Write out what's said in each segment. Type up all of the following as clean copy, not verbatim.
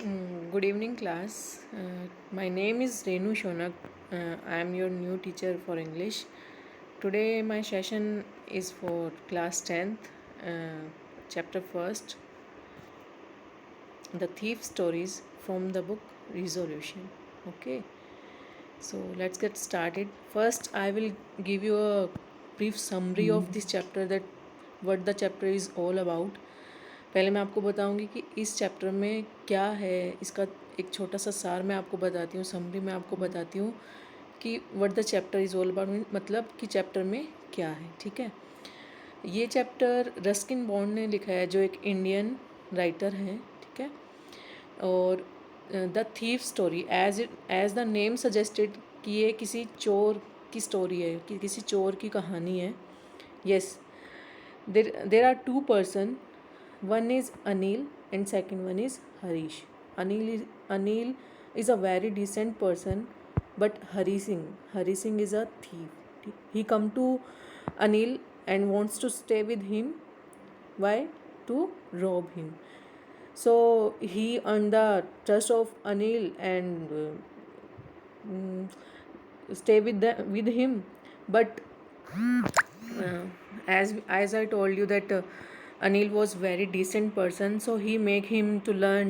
Good evening, class. My name is Renu Shonak. I am your new teacher for English. Today, my session is for class 10th, chapter 1st, The Thief Stories from the book Resolution. Okay, so let's get started. First, I will give you a brief summary of this chapter, that what the chapter is all about. पहले मैं आपको बताऊंगी कि इस chapter में क्या है, इसका एक छोटा सा सार मैं आपको बताती हूँ, समरी मैं आपको बताती हूँ कि what the chapter is all about, मतलब कि चैप्टर में क्या है। ठीक है, ये चैप्टर रस्किन बॉन्ड ने लिखा है, जो एक इंडियन राइटर हैं। ठीक है, और the thief story as the name suggested, कि ये किसी चोर की स्टोरी है, कि किसी चोर की कहानी है। Yes, there are two person, one is Anil and second one is Harish. Anil is a very decent person, but Hari Singh is a thief. He come to Anil and wants to stay with him. Why? To rob him. So he earned the trust of Anil and stay with him. But as I told you that Anil was very decent person, so he make him to learn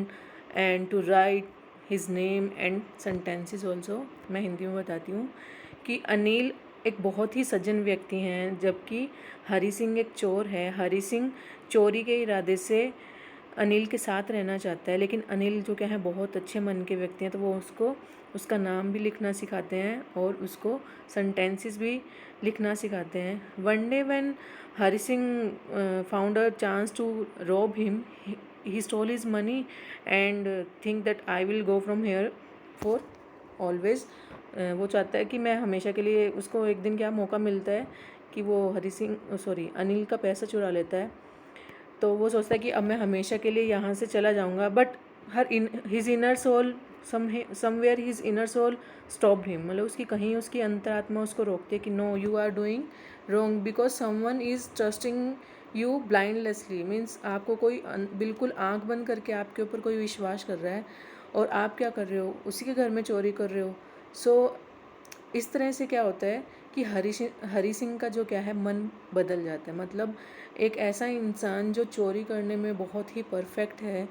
and to write his name and sentences also. मैं हिंदी में बताती हूँ कि अनिल एक बहुत ही सज्जन व्यक्ति हैं, जबकि हरी सिंह एक चोर है। हरी सिंह चोरी के इरादे से अनिल के साथ रहना चाहता है, लेकिन अनिल जो क्या है बहुत अच्छे मन के व्यक्ति हैं, तो वो उसको उसका नाम भी लिखना सिखाते हैं और उसको सेंटेंसेस भी लिखना सिखाते हैं। One day when Hari Singh found a chance to rob him, he stole his money and think that I will go from here for always. वो चाहता है कि मैं हमेशा के लिए, उसको एक दिन क्या मौका मिलता है कि वो अनिल का पैसा चुरा लेता है। तो वो सोचता है कि अब मैं हमेशा के लिए यहाँ से चला जाऊँगा, but his inner soul somewhere his inner soul stopped him, मतलब उसकी कहीं उसकी अंतरात्मा उसको रोकती है कि no, you are doing wrong because someone is trusting you blindlessly. Means आपको कोई बिल्कुल आंख बंद करके आपके ऊपर कोई विश्वास कर रहा है और आप क्या कर रहे हो, उसी के घर में चोरी कर रहे हो। सो इस तरह से क्या होता है कि हरी सिंह का जो क्या है मन बदल जाता है। मतलब एक ऐसा इंसान जो चोरी करने में बहुत ही परफेक्ट है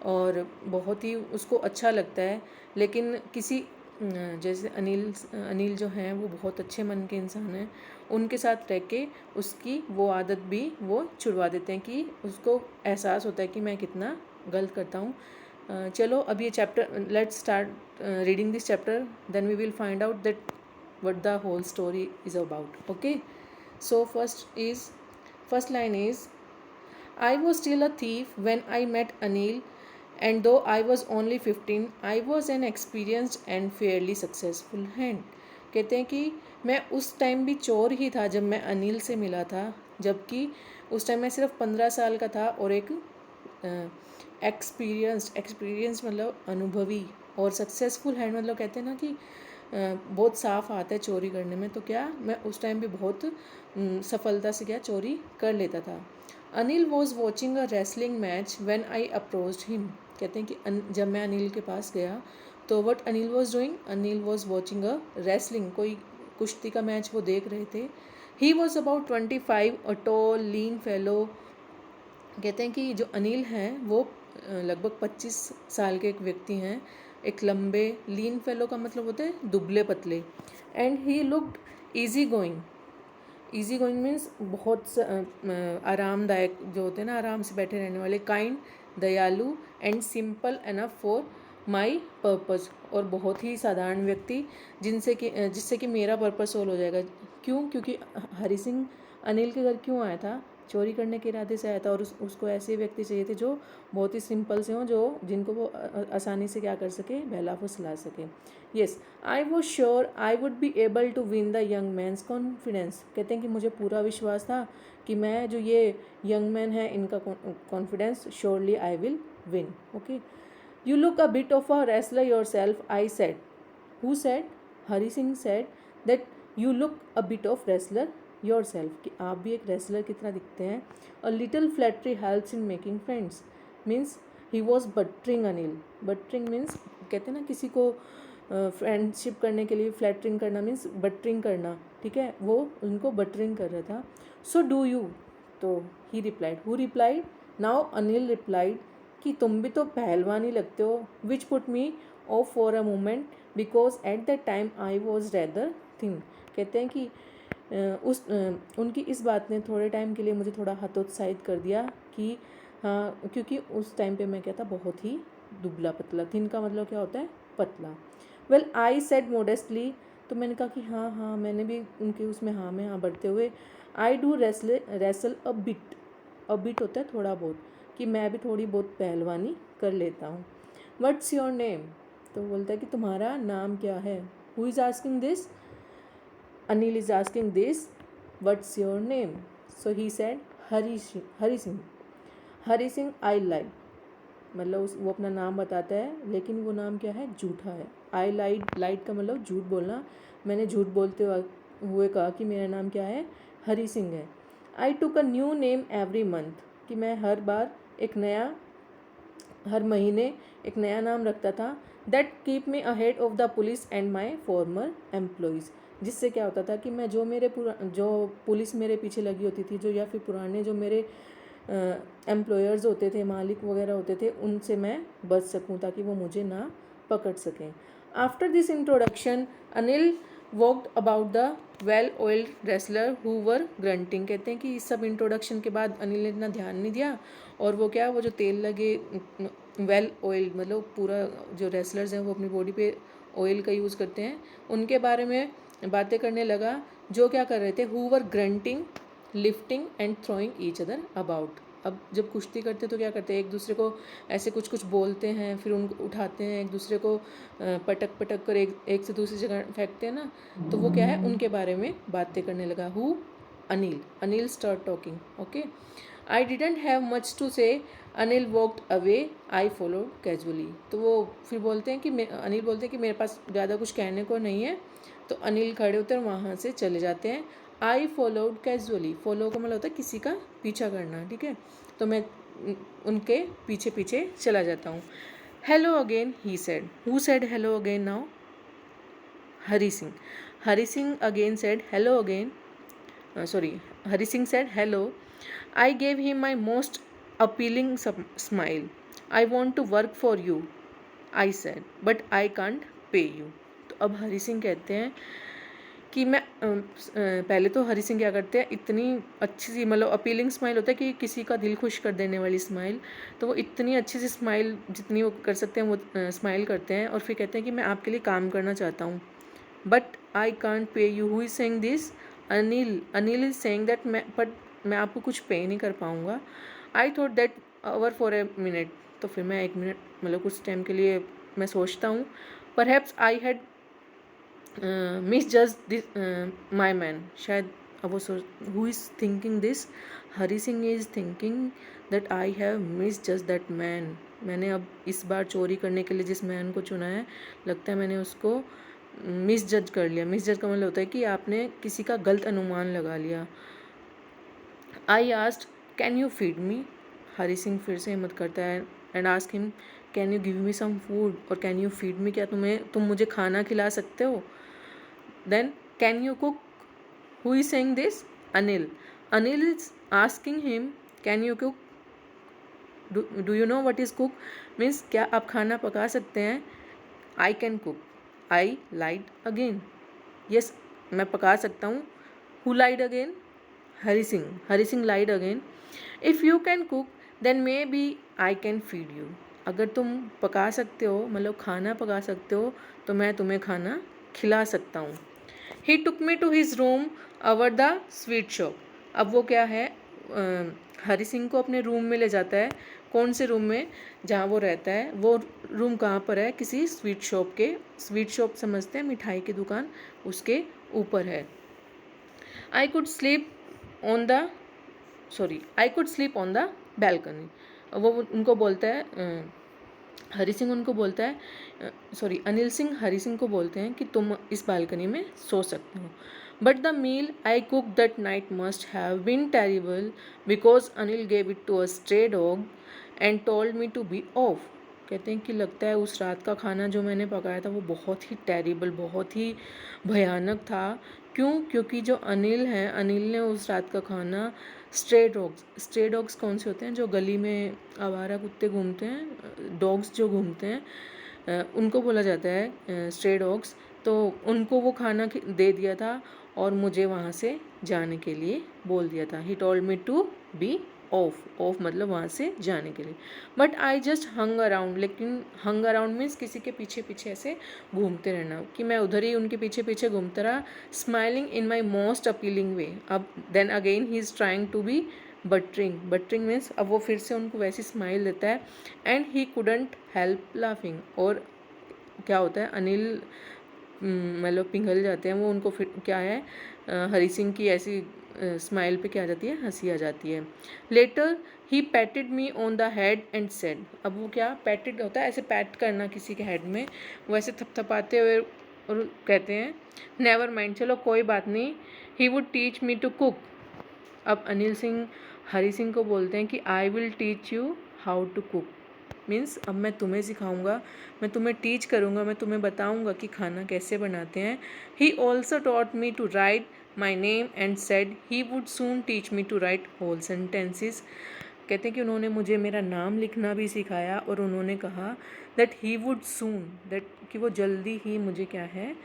और बहुत ही उसको अच्छा लगता है, लेकिन किसी जैसे अनिल जो हैं वो बहुत अच्छे मन के इंसान हैं, उनके साथ रह के उसकी वो आदत भी वो छुड़वा देते हैं, कि उसको एहसास होता है कि मैं कितना गलत करता हूँ। चलो अब ये chapter, let's start reading this chapter, then we will find out that what the whole story is about. Okay, so first line is, I was still a thief when I met Anil, and though I was only 15, I was an experienced and fairly successful hand. कहते हैं कि मैं उस time भी चोर ही था जब मैं अनिल से मिला था, जबकि उस टाइम मैं सिर्फ 15 साल का था और एक एक्सपीरियंस मतलब अनुभवी, और सक्सेसफुल हैंड मतलब कहते हैं ना कि बहुत साफ आता है चोरी करने में। तो क्या मैं उस टाइम भी बहुत सफलता से क्या चोरी कर लेता था। Anil was watching a wrestling match when I approached him. कहते हैं कि जब मैं अनिल के पास गया तो what Anil was doing, Anil was watching a wrestling, कोई कुश्ती का मैच वो देख रहे थे। He was about 25, a tall lean fellow. कहते हैं कि जो अनिल हैं वो लगभग 25 साल के एक व्यक्ति हैं, एक लंबे, लीन फेलो का मतलब होता है दुबले पतले। And he looked easy going means बहुत आरामदायक जो होते हैं ना, आराम से बैठे रहने वाले, काइंड, दयालु, and simple enough for my purpose, और बहुत ही साधारण व्यक्ति जिससे कि मेरा पर्पस सोल्व हो जाएगा। क्यों? क्योंकि हरी सिंह अनिल के घर क्यों आया था? चोरी करने के इरादे से आया था, और उसको ऐसे व्यक्ति चाहिए थे जो बहुत ही सिंपल से हों, जिनको वो आसानी से क्या कर सके, बहला फुसला सके। Yes, I was sure I would be able to win the young man's confidence. कहते हैं कि मुझे पूरा विश्वास था कि मैं जो ये यंग मैन है इनका confidence, surely I will win. Okay, you look a bit of a wrestler your self, I said. Who said? Hari Singh said that you look a bit of wrestler your self, कि आप भी एक wrestler की तरह दिखते हैं। A little flattery helps in making friends, means he was buttering Anil. Buttering means कहते हैं ना किसी को फ्रेंडशिप करने के लिए फ्लैटरिंग करना मीन्स बटरिंग करना, ठीक है, वो उनको बटरिंग कर रहा था. सो डू यू, तो ही replied, who replied, now Anil replied कि तुम भी तो पहलवान ही लगते हो. Which put me of for a moment because at that time I was rather thin. कहते हैं कि उनकी इस बात ने थोड़े टाइम के लिए मुझे थोड़ा हतोत्साहित कर दिया कि हाँ, क्योंकि उस टाइम पे मैं क्या था, बहुत ही दुबला पतला. थिन का मतलब क्या होता है, पतला. वेल आई सेड मोडेस्टली, तो मैंने कहा कि हाँ हाँ, मैंने भी उनके उसमें हाँ में हाँ बढ़ते हुए, I do wrestle a bit होता है थोड़ा बहुत, कि मैं भी थोड़ी बहुत पहलवानी कर लेता हूँ. व्हाट्स योर नेम, तो बोलता है कि तुम्हारा नाम क्या है. Who is asking this, Anil is asking this, what's your name? So he said Hari Singh. Hari Singh I lied. मतलब वो अपना नाम बताता है लेकिन वो नाम क्या है, झूठा है. आई लाइड का मतलब झूठ बोलना. मैंने झूठ बोलते हुए कहा कि मेरा नाम क्या है, हरी सिंह है. I took a new name every month, कि मैं हर महीने एक नया नाम रखता था. That keep me ahead of the police and my former employees, जिससे क्या होता था कि मैं जो पुलिस मेरे पीछे लगी होती थी, जो या फिर पुराने जो मेरे एम्प्लॉयर्स होते थे, मालिक वगैरह होते थे, उनसे मैं बच सकूं ताकि वो मुझे ना पकड़ सकें. After this introduction Anil walked about the well oiled wrestler who were grunting. कहते हैं कि इस सब इंट्रोडक्शन के बाद अनिल ने इतना ध्यान नहीं दिया, और वो क्या, वो जो तेल लगे वेल ऑयल्ड मतलब पूरा जो रेसलर्स हैं वो अपनी बॉडी पे ऑयल का यूज़ करते हैं, उनके बारे में बातें करने लगा, जो क्या कर रहे थे, who were grunting lifting and throwing each other about. अब जब कुश्ती करते हैं तो क्या करते हैं, एक दूसरे को ऐसे कुछ कुछ बोलते हैं, फिर उनको उठाते हैं, एक दूसरे को पटक पटक कर एक से दूसरी जगह फेंकते हैं ना, तो वो क्या है, उनके बारे में बातें करने लगा. हु, Anil start talking. Okay, I didn't have much to say, Anil walked away, I followed casually. तो वो फिर बोलते हैं कि अनिल बोलते हैं कि मेरे पास ज़्यादा कुछ कहने को नहीं है, तो अनिल खड़े होते हैं और वहाँ से चले जाते हैं. आई फॉलोड कैजुअली, फॉलो का मतलब होता है किसी का पीछा करना, ठीक है, तो मैं उनके पीछे पीछे चला जाता हूँ. Hello again he said. Who said hello again now, Hari Singh. Hari Singh again said hello again. Hari Singh said hello. I gave him my most appealing smile. I want to work for you, I said, but I can't pay you. तो अब हरी सिंह कहते हैं कि मैं पहले तो हरी सिंह क्या करते हैं, इतनी अच्छी सी मतलब अपीलिंग स्माइल होता है कि किसी का दिल खुश कर देने वाली स्माइल, तो वो इतनी अच्छी सी स्माइल जितनी वो कर सकते हैं वो स्माइल करते हैं, और फिर कहते हैं कि मैं आपके लिए काम करना चाहता हूँ, but I can't pay you. Who is saying this, Anil is saying that मैं आपको कुछ पे नहीं कर पाऊँगा. I thought that our for a minute, तो फिर मैं 1 मिनट मतलब कुछ टाइम के लिए मैं सोचता हूँ. Perhaps I had miss just this my man, शायद अब वो who is thinking this, Hari Singh is thinking that I have miss just that man. मैंने अब इस बार चोरी करने के लिए जिस मैन को चुना है, लगता है मैंने उसको मिस जज कर लिया. मिस जज का मतलब होता है कि आपने किसी का गलत अनुमान लगा लिया. I asked can you feed me. Hari Singh फिर से हिम्मत करता है and ask him can you give me some food और कैन यू फीड मी, क्या तुम मुझे खाना खिला सकते हो. Then can you cook. Who is saying this, Anil is asking him can you cook. Do you know what is cook means, क्या आप खाना पका सकते हैं. I can cook. I light again. Yes, मैं पका सकता हूँ. Who lied again, Hari Singh lied again. If you can cook then maybe I can feed you. अगर तुम पका सकते हो मतलब खाना पका सकते हो तो मैं तुम्हें खाना खिला सकता हूँ. He took me to his room over the sweet shop. अब वो क्या है, हरी सिंह को अपने रूम में ले जाता है. कौन से रूम में, जहाँ वो रहता है. वो रूम कहाँ पर है, किसी स्वीट शॉप समझते हैं मिठाई की दुकान, उसके ऊपर है. I could sleep on the balcony. वो उनको बोलता है, हरी सिंह उनको बोलता है, अनिल सिंह हरी सिंह को बोलते हैं कि तुम इस बालकनी में सो सकते हो. But the meal I cook that night must have been terrible because Anil gave it to a stray dog. And told me to be off. कहते हैं कि लगता है उस रात का खाना जो मैंने पकाया था वो बहुत ही टेरिबल, बहुत ही भयानक था। क्यों? क्योंकि जो अनिल हैं, अनिल ने उस रात का खाना स्ट्रे डॉग्स कौन से होते हैं? जो गली में आवारा कुत्ते घूमते हैं, डॉग्स जो घूमते हैं, उनको बोला जाता है स्ट्रे डॉग्स। तो उनको वो खाना दे दिया था और मुझे वहाँ से जाने के लिए बोल दिया था। He told me to be off मतलब वहाँ से जाने के लिए। But I just hung around, लेकिन हंग अराउंड मीन्स किसी के पीछे पीछे ऐसे घूमते रहना, कि मैं उधर ही उनके पीछे पीछे घूमता रहा, smiling in my most appealing way. अब then again he is trying to be buttering means अब वो फिर से उनको वैसी स्माइल देता है। And he couldn't help laughing, और क्या होता है, अनिल मतलब पिघल जाते हैं वो, उनको फिर क्या है, हरी सिंह की ऐसी स्माइल पे क्या आ जाती है, हंसी आ जाती है। Later he patted me on the head and said, अब वो क्या पैटेड होता है, ऐसे पैट करना किसी के हेड में, वो ऐसे थपथपाते हुए और कहते हैं नेवर माइंड, चलो कोई बात नहीं, he would teach me to cook. अब अनिल सिंह हरी सिंह को बोलते हैं कि I will teach you how to cook, means अब मैं तुम्हें सिखाऊंगा, मैं तुम्हें टीच करूंगा, मैं तुम्हें बताऊंगा कि खाना कैसे बनाते हैं। He also taught me to write my name and said he would soon teach me to write whole sentences. कहते हैं कि उन्होंने मुझे मेरा नाम लिखना भी सिखाया, और उन्होंने कहा that he would soon, that कि वो जल्दी ही मुझे क्या है,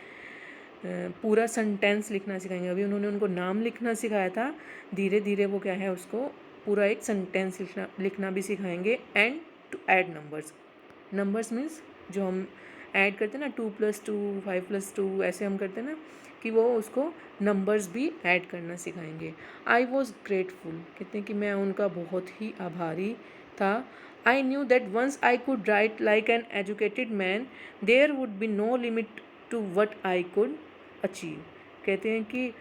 पूरा सेंटेंस लिखना सिखाएंगे। अभी उन्होंने उनको नाम लिखना सिखाया था, धीरे धीरे वो क्या है, उसको पूरा एक सेंटेंस लिखना भी सिखाएंगे। And to add numbers means जो हम ऐड करते हैं ना, 2+2 5+2 ऐसे हम करते हैं ना, कि वो उसको नंबर्स भी ऐड करना सिखाएंगे। आई वॉज ग्रेटफुल, कहते हैं कि मैं उनका बहुत ही आभारी था। I knew that once I could write like an educated man there would be no limit to what I could achieve. कहते हैं कि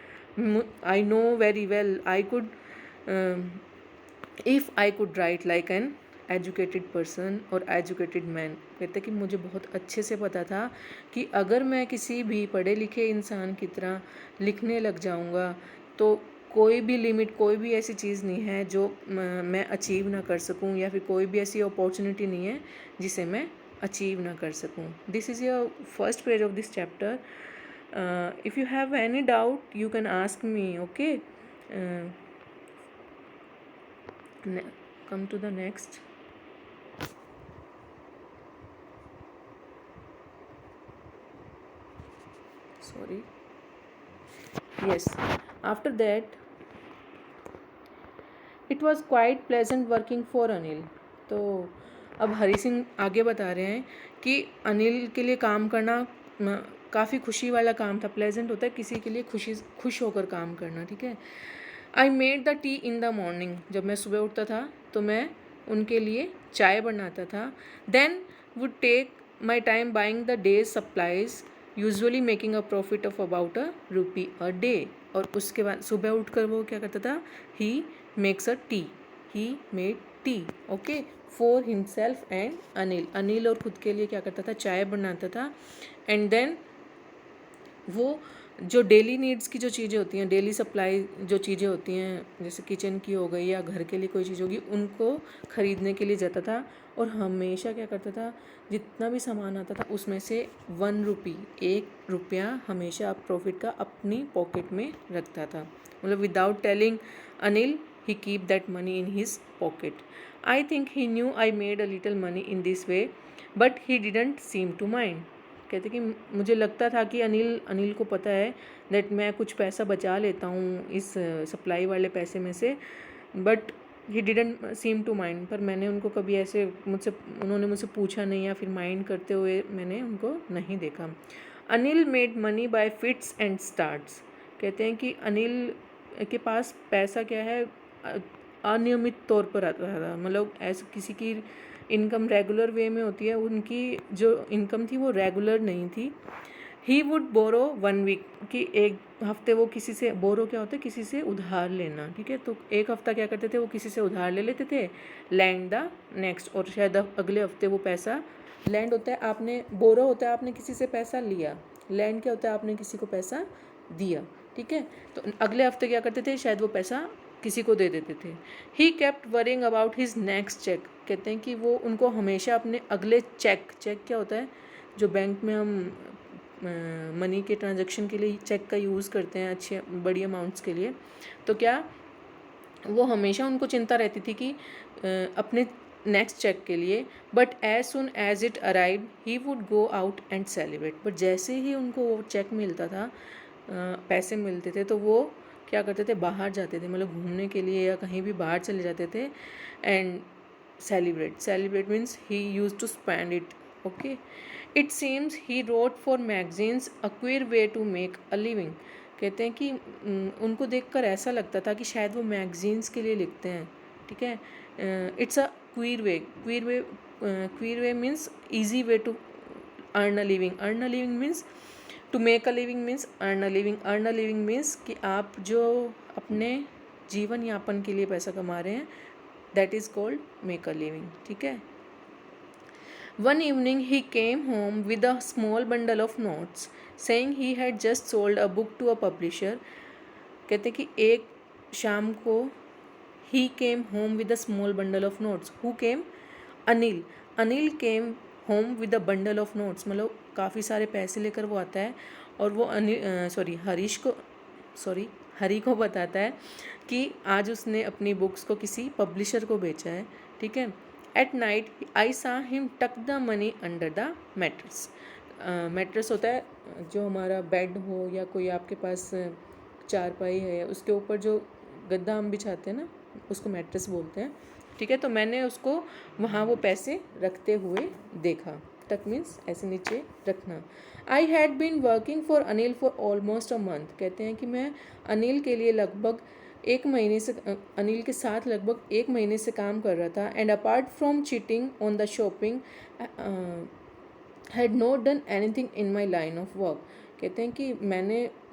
I know very well I could, if I could write like an educated person और educated man. कहते हैं कि मुझे बहुत अच्छे से पता था कि अगर मैं किसी भी पढ़े लिखे इंसान की तरह लिखने लग जाऊंगा तो कोई भी लिमिट, कोई भी ऐसी चीज़ नहीं है जो मैं अचीव ना कर सकूं, या फिर कोई भी ऐसी अपॉर्चुनिटी नहीं है जिसे मैं अचीव ना कर सकूं। This is your first page of this chapter. If you have any doubt you can ask me, okay? Come to the next. Sorry. Yes, after that it was quite pleasant working for Anil. तो अब हरी सिंह आगे बता रहे हैं कि अनिल के लिए काम करना काफ़ी खुशी वाला काम था। प्लेजेंट होता है किसी के लिए खुश होकर काम करना, ठीक है। I made the T in the morning, जब मैं सुबह उठता था तो मैं उनके लिए चाय बनाता था। Then would take my time buying the day's supplies, usually making a profit of about ₹1 a day. और उसके बाद सुबह उठकर वो क्या करता था, he makes a tea, he made tea, okay, for himself and Anil और खुद के लिए क्या करता था, चाय बनाता था। एंड देन वो जो डेली नीड्स की जो चीज़ें होती हैं, डेली सप्लाई जो चीज़ें होती हैं, जैसे किचन की हो गई या घर के लिए कोई चीज़ होगी, उनको ख़रीदने के लिए जाता था। और हमेशा क्या करता था, जितना भी सामान आता था उसमें से ₹1, ₹1 हमेशा प्रॉफिट का अपनी पॉकेट में रखता था। मतलब without telling Anil he keep that money in his pocket. I think he knew I made a little money in this way but he didn't seem to mind. कहते कि मुझे लगता था कि अनिल को पता है दैट मैं कुछ पैसा बचा लेता हूँ इस सप्लाई वाले पैसे में से, but he didn't seem to mind, पर मैंने उनको कभी ऐसे उन्होंने मुझसे पूछा नहीं या फिर माइंड करते हुए मैंने उनको नहीं देखा. Anil made money by fits and starts. कहते हैं कि अनिल के पास पैसा क्या है, अनियमित तौर पर आता था. मतलब ऐसे किसी की इनकम रेगुलर वे में होती है, उनकी जो इनकम थी वो रेगुलर नहीं थी. ही वुड बोरो 1 वीक, कि एक हफ्ते वो किसी से, बोरो क्या होता है, किसी से उधार लेना, ठीक है. तो एक हफ्ता क्या करते थे, वो किसी से उधार ले लेते थे, लैंड द नेक्स्ट, और शायद अगले हफ्ते वो पैसा, लैंड होता है आपने, बोरो होता है आपने किसी से पैसा लिया, लैंड क्या होता है आपने किसी को पैसा दिया, ठीक है. तो अगले हफ्ते क्या करते थे, शायद वो पैसा किसी को दे देते थे. He kept worrying about his next cheque. कहते हैं कि वो उनको हमेशा अपने अगले चेक क्या होता है, जो बैंक में हम मनी के ट्रांजैक्शन के लिए चेक का यूज़ करते हैं अच्छे बड़ी अमाउंट्स के लिए, तो क्या वो हमेशा उनको चिंता रहती थी कि अपने नेक्स्ट चेक के लिए, but as soon as it arrive he would go out and celebrate. But जैसे ही उनको वो चेक मिलता था, पैसे मिलते थे, तो वो क्या करते थे, बाहर जाते थे, मतलब घूमने के लिए या कहीं भी बाहर चले जाते थे, and celebrate means he use to spend it. Okay, it seems he wrote for magazines a queer way to make a living. कहते हैं कि उनको देखकर ऐसा लगता था कि शायद वो मैगजीन्स के लिए लिखते हैं, ठीक है। It's a queer way means easy way to earn a living means to make a living means earn a living means कि आप जो अपने जीवन यापन के लिए पैसा कमा रहे हैं, that is called make a living, ठीक है। One evening he came home with a small bundle of notes, saying he had just sold a book to a publisher. कहते कि एक शाम को he came home with a small bundle of notes. Who came? Anil came home with a bundle of notes. मतलब काफ़ी सारे पैसे लेकर वो आता है और वो हरी को बताता है कि आज उसने अपनी बुक्स को किसी पब्लिशर को बेचा है, ठीक है। एट नाइट आई सा हिम टक the money under the mattress. Mattress होता है जो हमारा बेड हो या कोई आपके पास चारपाई है, उसके ऊपर जो गद्दा हम बिछाते हैं ना, उसको मैट्रेस बोलते हैं, ठीक है। तो मैंने उसको वहाँ वो पैसे रखते हुए देखा। टक मीन्स ऐसे नीचे रखना। I had been working for Anil for almost a month. कहते हैं कि मैं अनिल के लिए लगभग अनिल के साथ लगभग 1 महीने से काम कर रहा था। And apart from cheating on the shopping had not done anything in my line of work. कहते हैं कि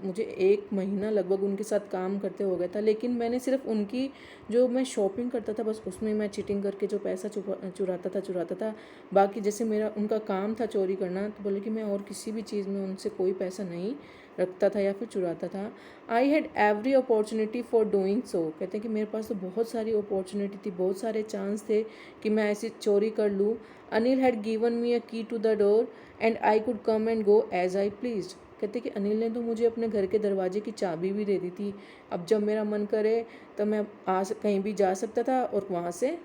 मुझे 1 महीना लगभग उनके साथ काम करते हो गया था, लेकिन मैंने सिर्फ उनकी जो मैं शॉपिंग करता था बस उसमें मैं चीटिंग करके जो पैसा चुराता था। बाकी जैसे मेरा उनका काम था चोरी करना, तो बोले कि मैं और किसी भी चीज़ में उनसे कोई पैसा नहीं रखता था या फिर चुराता था। I had every opportunity for doing so. कहते हैं कि मेरे पास तो बहुत सारी अपॉर्चुनिटी थी, बहुत सारे चांस थे कि मैं ऐसी चोरी कर लूँ। Anil had given me a key to the door and I could come and go as I please. कहते कि अनिल ने तो मुझे अपने घर के दरवाजे की चाबी भी दे दी थी। अब जब मेरा मन करे तो मैं कहीं भी जा सकता था और वहाँ से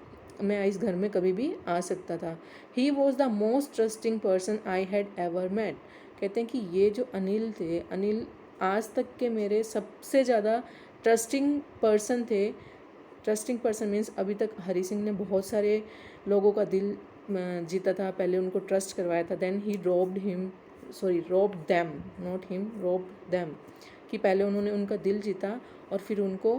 मैं इस घर में कभी भी आ सकता था। He was the most trusting person I had ever met. कहते हैं कि ये जो अनिल आज तक के मेरे सबसे ज़्यादा ट्रस्टिंग पर्सन थे। ट्रस्टिंग पर्सन मीन्स अभी तक हरी सिंह ने बहुत सारे लोगों का दिल जीता था, पहले उनको ट्रस्ट करवाया था। Then he robbed them, not him, robbed them, कि पहले उन्होंने उनका दिल जीता और फिर उनको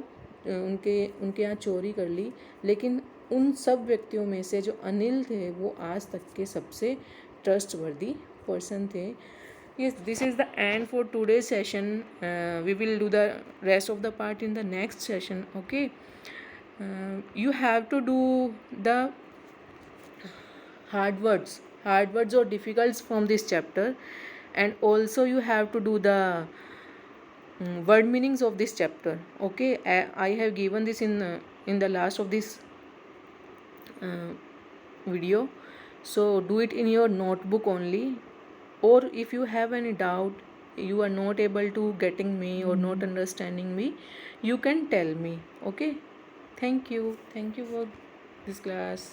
उनके यहाँ चोरी कर ली। लेकिन उन सब व्यक्तियों में से जो अनिल थे वो आज तक के सबसे ट्रस्टवर्दी पर्सन थे। Yes, this is the end for today's session. We will do the rest of the part in the next session. Okay, you have to do the hard words or difficulties from this chapter, and also you have to do the word meanings of this chapter. Okay, I have given this in the last of this video, so do it in your notebook only. Or if you have any doubt, you are not able to getting me or not understanding me, you can tell me. Okay, thank you for this class.